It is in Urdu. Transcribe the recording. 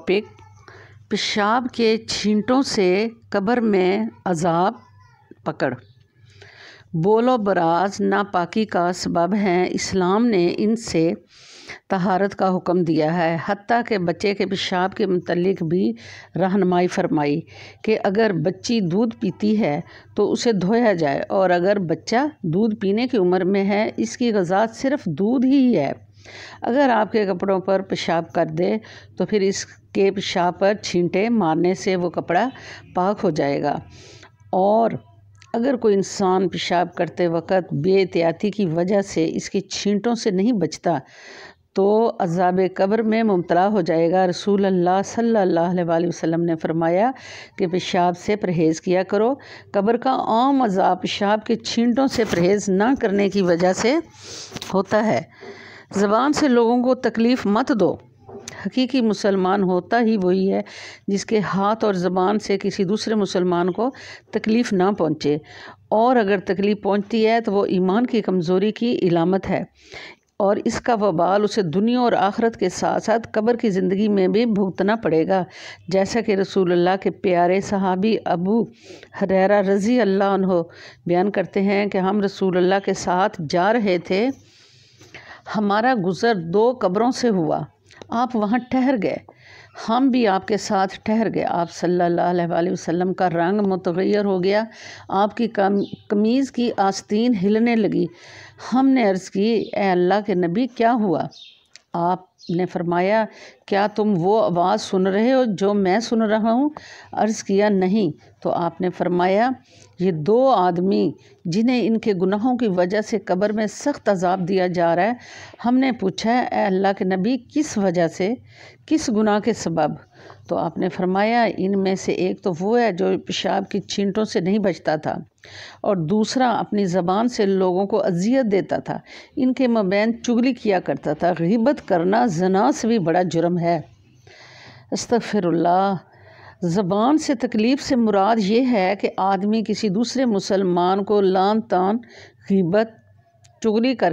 ٹاپک پیشاب کے چھینٹوں سے قبر میں عذاب پکڑ۔ بول و براز ناپاکی کا سبب ہیں۔ اسلام نے ان سے طہارت کا حکم دیا ہے، حتیٰ کہ بچے کے پیشاب کے متعلق بھی رہنمائی فرمائی کہ اگر بچی دودھ پیتی ہے تو اسے دھویا جائے، اور اگر بچہ دودھ پینے کی عمر میں ہے اس کی غذا صرف دودھ ہی ہے۔ اگر آپ کے کپڑوں پر پیشاب کر دے تو پھر اس کے پیشاب پر چھینٹے مارنے سے وہ کپڑا پاک ہو جائے گا، اور اگر کوئی انسان پیشاب کرتے وقت بے احتیاطی کی وجہ سے اس کے چھینٹوں سے نہیں بچتا تو عذاب قبر میں مبتلا ہو جائے گا۔ رسول اللہ صلی اللہ علیہ وسلم نے فرمایا کہ پیشاب سے پرہیز کیا کرو۔ قبر کا عام عذاب پیشاب کے چھینٹوں سے پرہیز نہ کرنے کی وجہ سے ہوتا ہے۔ زبان سے لوگوں کو تکلیف مت دو۔ حقیقی مسلمان ہوتا ہی وہی ہے جس کے ہاتھ اور زبان سے کسی دوسرے مسلمان کو تکلیف نہ پہنچے، اور اگر تکلیف پہنچتی ہے تو وہ ایمان کی کمزوری کی علامت ہے، اور اس کا وبال اسے دنیا اور آخرت کے ساتھ ساتھ قبر کی زندگی میں بھی بھگتنا پڑے گا، جیسا کہ رسول اللہ کے پیارے صحابی ابو ہریرہ رضی اللہ عنہ بیان کرتے ہیں کہ ہم رسول اللہ کے ساتھ جا رہے تھے، ہمارا گزر 2 قبروں سے ہوا، آپ وہاں ٹھہر گئے، ہم بھی آپ کے ساتھ ٹھہر گئے۔ آپ صلی اللہ علیہ وسلم کا رنگ متغیر ہو گیا، آپ کی قمیض کی آستین ہلنے لگی۔ ہم نے عرض کی، اے اللہ کے نبی کیا ہوا؟ آپ نے فرمایا، کیا تم وہ آواز سن رہے ہو جو میں سن رہا ہوں؟ عرض کیا، نہیں۔ تو آپ نے فرمایا، یہ 2 آدمی جنہیں ان کے گناہوں کی وجہ سے قبر میں سخت عذاب دیا جا رہا ہے۔ ہم نے پوچھا، اے اللہ کے نبی کس وجہ سے، کس گناہ کے سبب؟ تو آپ نے فرمایا، ان میں سے ایک تو وہ ہے جو پیشاب کی چھینٹوں سے نہیں بچتا تھا، اور دوسرا اپنی زبان سے لوگوں کو اذیت دیتا تھا، ان کے مابین چغلی کیا کرتا تھا۔ غیبت کرنا زنا سے بھی بڑا جرم ہے۔ استغفر اللہ۔ زبان سے تکلیف سے مراد یہ ہے کہ آدمی کسی دوسرے مسلمان کو لعن طعن، غیبت، چغلی کر